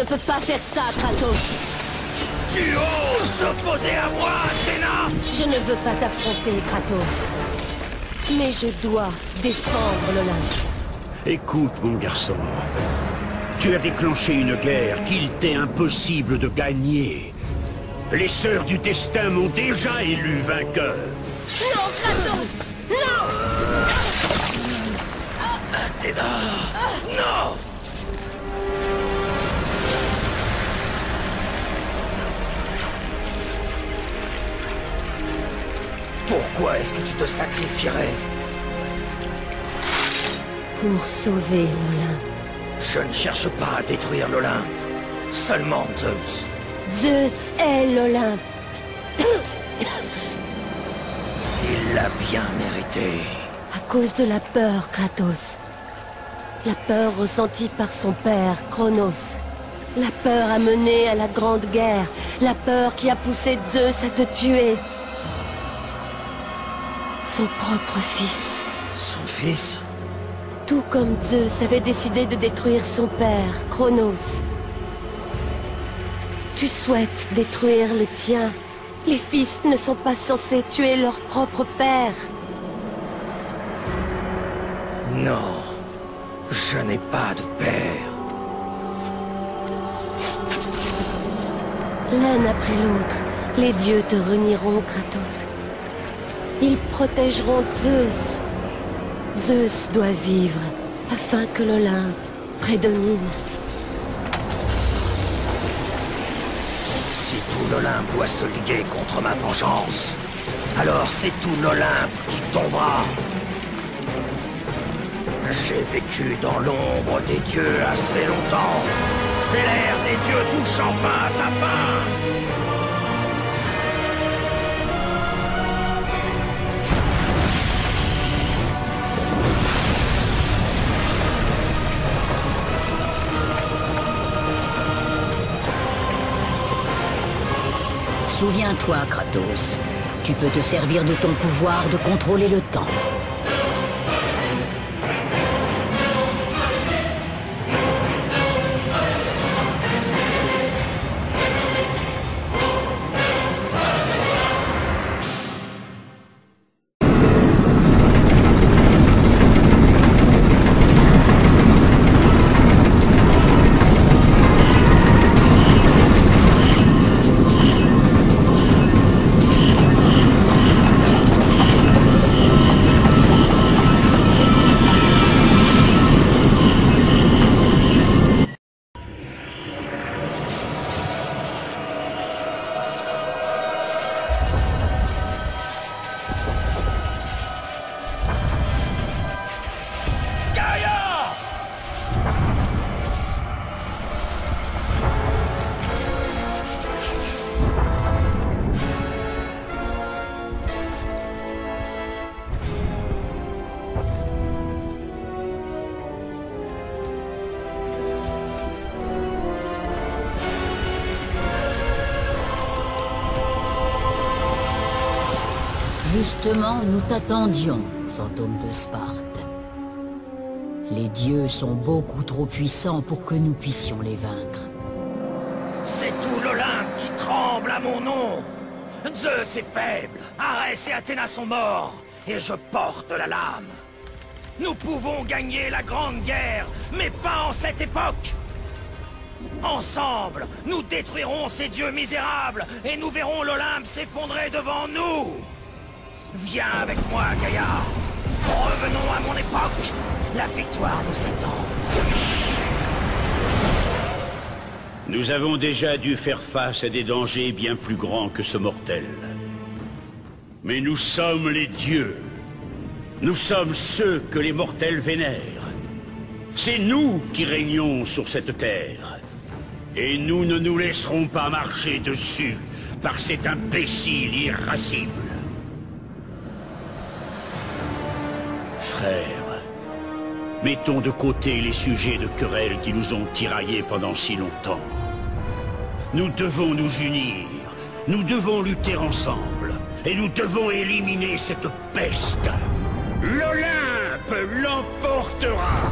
peux pas faire ça, Kratos. Tu oses t'opposer à moi, Athéna? Je ne veux pas t'affronter, Kratos. Mais je dois défendre l'Olympe. Écoute, mon garçon. Tu as déclenché une guerre qu'il t'est impossible de gagner. Les sœurs du destin m'ont déjà élu vainqueur. Non, Kratos! Non! Athéna! Non! Pourquoi est-ce que tu te sacrifierais? Pour sauver l'Olympe. Je ne cherche pas à détruire l'Olympe. Seulement Zeus. Zeus est l'Olympe. Il l'a bien mérité. À cause de la peur, Kratos. La peur ressentie par son père, Cronos. La peur à mener à la Grande Guerre. La peur qui a poussé Zeus à te tuer. Son propre fils. Son fils? Tout comme Zeus avait décidé de détruire son père, Cronos. Tu souhaites détruire le tien. Les fils ne sont pas censés tuer leur propre père. Non, je n'ai pas de père. L'un après l'autre, les dieux te renieront, Kratos. Ils protégeront Zeus. Zeus doit vivre, afin que l'Olympe prédomine. Si tout l'Olympe doit se liguer contre ma vengeance, alors c'est tout l'Olympe qui tombera. J'ai vécu dans l'ombre des dieux assez longtemps. Et l'ère des dieux touche enfin à sa fin. Souviens-toi, Kratos, tu peux te servir de ton pouvoir de contrôler le temps. Justement, nous t'attendions, fantôme de Sparte. Les dieux sont beaucoup trop puissants pour que nous puissions les vaincre. C'est tout l'Olympe qui tremble à mon nom. Zeus est faible, Arès et Athéna sont morts, et je porte la lame. Nous pouvons gagner la Grande Guerre, mais pas en cette époque. Ensemble, nous détruirons ces dieux misérables, et nous verrons l'Olympe s'effondrer devant nous. Viens avec moi, Gaïa. Revenons à mon époque. La victoire nous attend. Nous avons déjà dû faire face à des dangers bien plus grands que ce mortel. Mais nous sommes les dieux. Nous sommes ceux que les mortels vénèrent. C'est nous qui régnons sur cette terre. Et nous ne nous laisserons pas marcher dessus par cet imbécile irascible. Frères, mettons de côté les sujets de querelle qui nous ont tiraillés pendant si longtemps. Nous devons nous unir, nous devons lutter ensemble, et nous devons éliminer cette peste. L'Olympe l'emportera.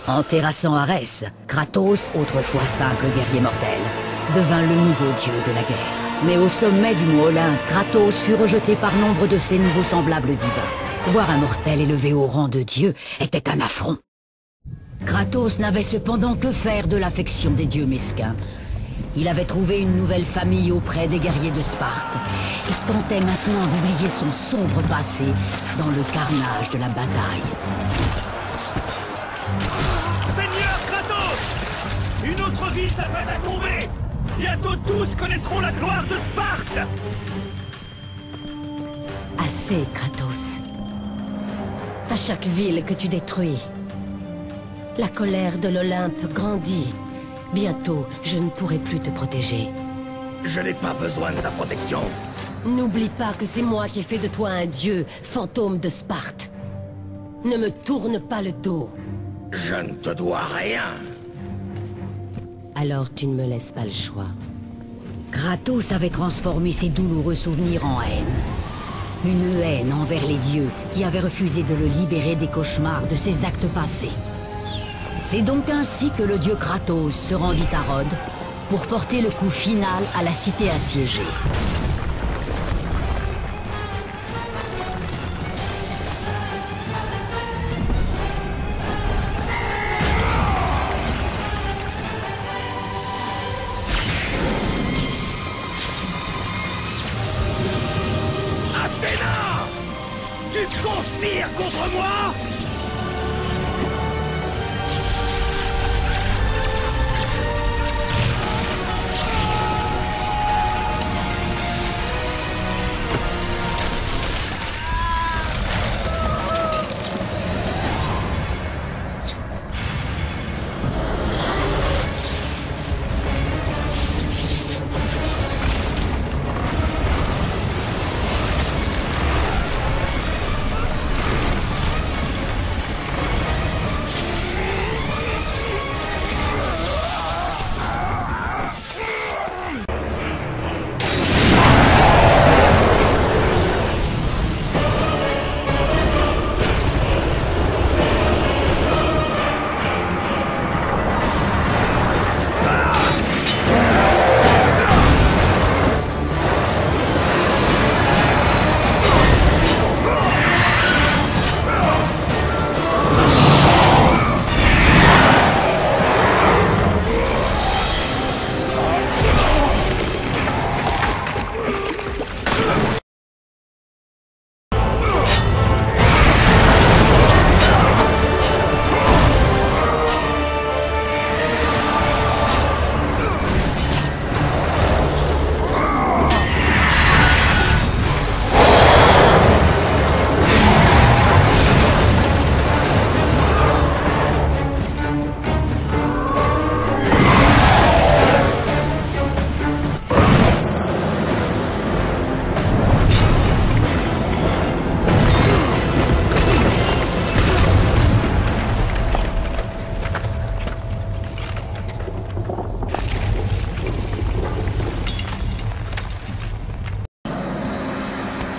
En terrassant Arès, Kratos, autrefois simple guerrier mortel, devint le nouveau dieu de la guerre. Mais au sommet du mont Olympe, Kratos fut rejeté par nombre de ses nouveaux semblables divins. Voir un mortel élevé au rang de dieu était un affront. Kratos n'avait cependant que faire de l'affection des dieux mesquins. Il avait trouvé une nouvelle famille auprès des guerriers de Sparte et tentait maintenant d'oublier son sombre passé dans le carnage de la bataille. Seigneur Kratos! Une autre ville s'apprête à tomber! Bientôt tous connaîtront la gloire de Sparte! Assez, Kratos. À chaque ville que tu détruis, la colère de l'Olympe grandit. Bientôt, je ne pourrai plus te protéger. Je n'ai pas besoin de ta protection. N'oublie pas que c'est moi qui ai fait de toi un dieu, fantôme de Sparte. Ne me tourne pas le dos. Je ne te dois rien. Alors tu ne me laisses pas le choix. Kratos avait transformé ses douloureux souvenirs en haine. Une haine envers les dieux qui avaient refusé de le libérer des cauchemars de ses actes passés. C'est donc ainsi que le dieu Kratos se rendit à Rhodes pour porter le coup final à la cité assiégée. Athéna! Tu conspires contre moi?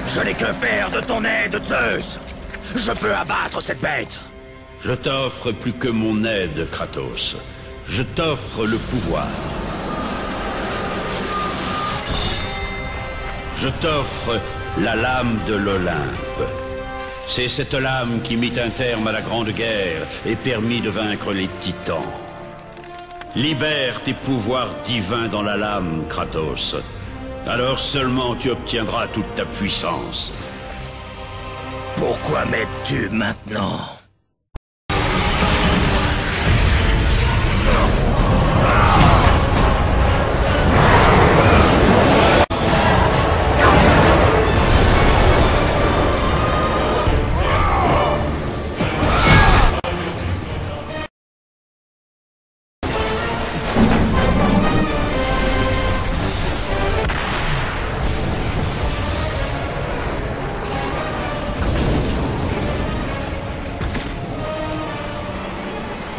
Je n'ai que faire de ton aide, Zeus. Je peux abattre cette bête. Je t'offre plus que mon aide, Kratos. Je t'offre le pouvoir. Je t'offre la lame de l'Olympe. C'est cette lame qui mit un terme à la Grande Guerre et permit de vaincre les titans. Libère tes pouvoirs divins dans la lame, Kratos. Alors seulement tu obtiendras toute ta puissance. Pourquoi m'aides-tu maintenant?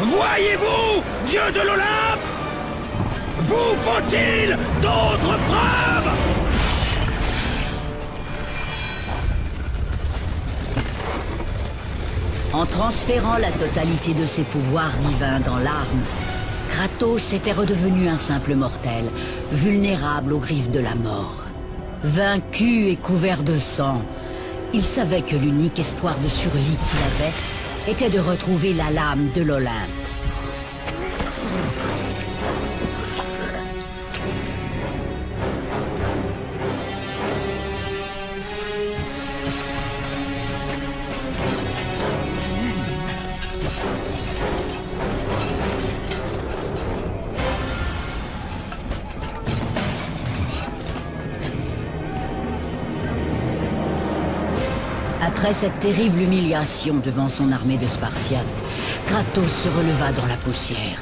Voyez-vous, dieu de l'Olympe? Vous faut-il d'autres preuves? En transférant la totalité de ses pouvoirs divins dans l'arme, Kratos était redevenu un simple mortel, vulnérable aux griffes de la mort. Vaincu et couvert de sang, il savait que l'unique espoir de survie qu'il avait était de retrouver la lame de l'Olympe. Après cette terrible humiliation devant son armée de Spartiates, Kratos se releva dans la poussière.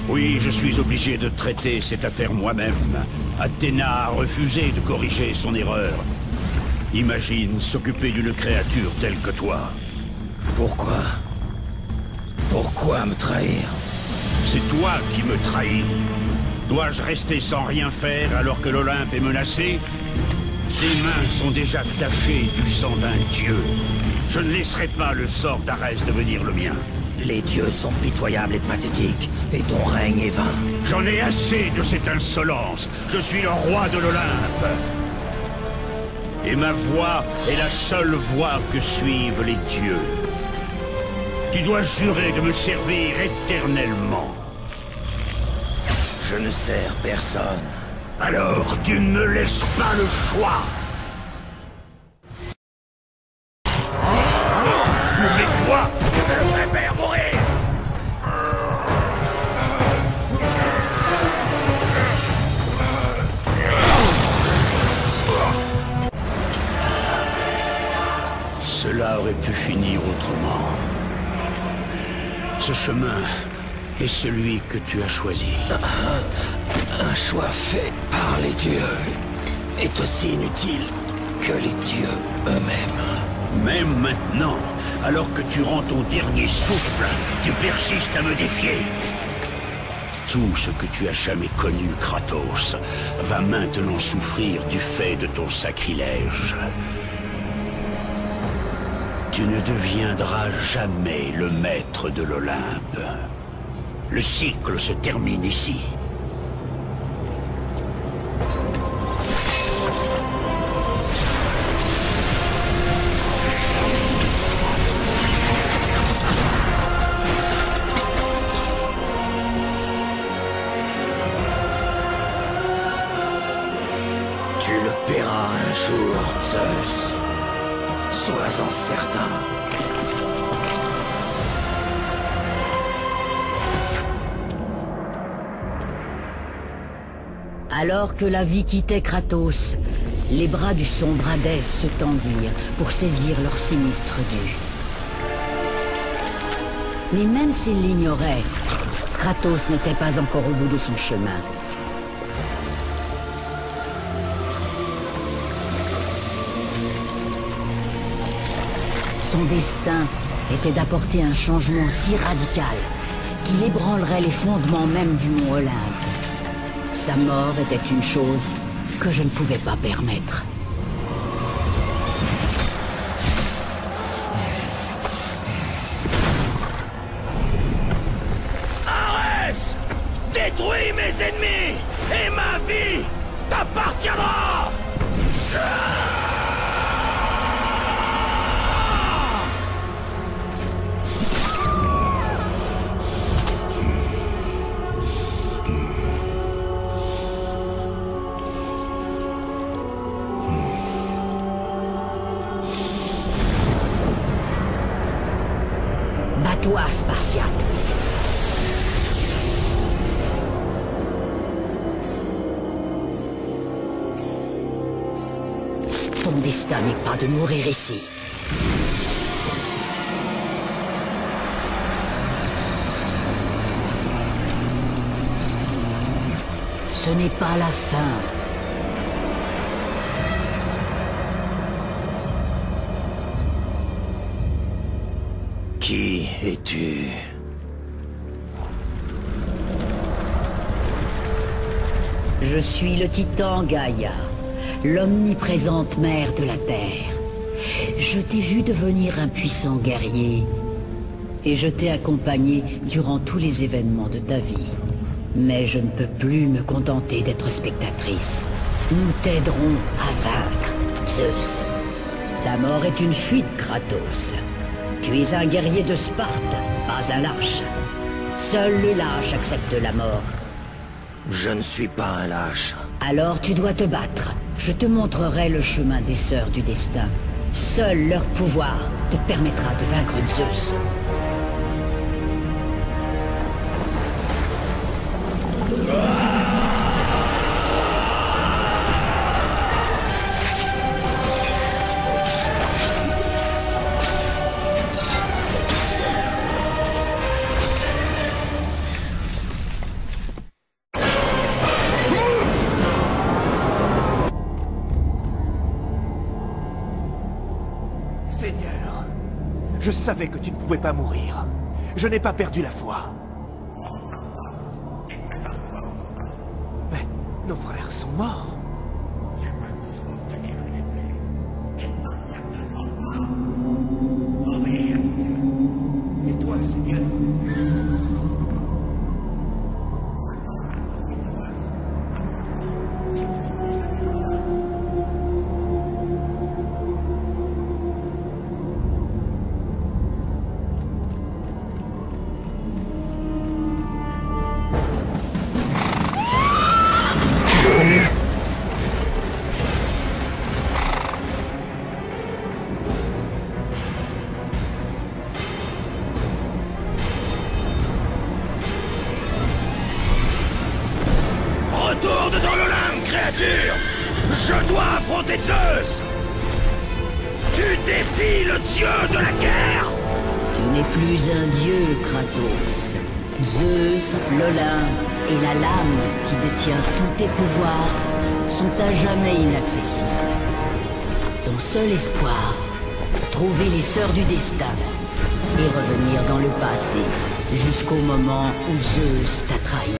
Oui, je suis obligé de traiter cette affaire moi-même. Athéna a refusé de corriger son erreur. Imagine s'occuper d'une créature telle que toi. Pourquoi? Pourquoi me trahir? C'est toi qui me trahis. Dois-je rester sans rien faire alors que l'Olympe est menacé? Tes mains sont déjà tachées du sang d'un dieu. Je ne laisserai pas le sort d'Arès devenir le mien. Les dieux sont pitoyables et pathétiques, et ton règne est vain. J'en ai assez de cette insolence. Je suis le roi de l'Olympe. Et ma voix est la seule voix que suivent les dieux. Tu dois jurer de me servir éternellement. Je ne sers personne. Alors tu ne me laisses pas le choix. Sur les doigts, je préfère mourir. Cela aurait pu finir autrement. Ce chemin est celui que tu as choisi. Un choix fait par les dieux est aussi inutile que les dieux eux-mêmes. Même maintenant, alors que tu rends ton dernier souffle, tu persistes à me défier. Tout ce que tu as jamais connu, Kratos, va maintenant souffrir du fait de ton sacrilège. Tu ne deviendras jamais le maître de l'Olympe. Le cycle se termine ici. Tu le paieras un jour, Zeus. Sois-en certain. Alors que la vie quittait Kratos, les bras du sombre Hadès se tendirent pour saisir leur sinistre dû. Mais même s'il l'ignorait, Kratos n'était pas encore au bout de son chemin. Son destin était d'apporter un changement si radical qu'il ébranlerait les fondements même du mont Olympe. Sa mort était une chose que je ne pouvais pas permettre. Arès! Détruis mes ennemis et ma vie t'appartiendra! Bats-toi, Spartiate. Ton destin destin n'est pas de mourir ici. Ce n'est pas la fin. Qui es-tu? Je suis le titan Gaïa, l'omniprésente mère de la Terre. Je t'ai vu devenir un puissant guerrier, et je t'ai accompagné durant tous les événements de ta vie. Mais je ne peux plus me contenter d'être spectatrice. Nous t'aiderons à vaincre, Zeus. Ta mort est une fuite, Kratos. Tu es un guerrier de Sparte, pas un lâche. Seul le lâche accepte la mort. Je ne suis pas un lâche. Alors tu dois te battre. Je te montrerai le chemin des Sœurs du Destin. Seul leur pouvoir te permettra de vaincre Zeus. Seigneur, je savais que tu ne pouvais pas mourir. Je n'ai pas perdu la foi. Mais nos frères sont morts. Et toi, Seigneur? Retourne dans l'Olympe, créature! Je dois affronter Zeus! Tu défies le dieu de la guerre! Tu n'es plus un dieu, Kratos. Zeus, l'Olympe et la lame qui détient tous tes pouvoirs sont à jamais inaccessibles. Ton seul espoir, trouver les Sœurs du Destin et revenir dans le passé jusqu'au moment où Zeus t'a trahi.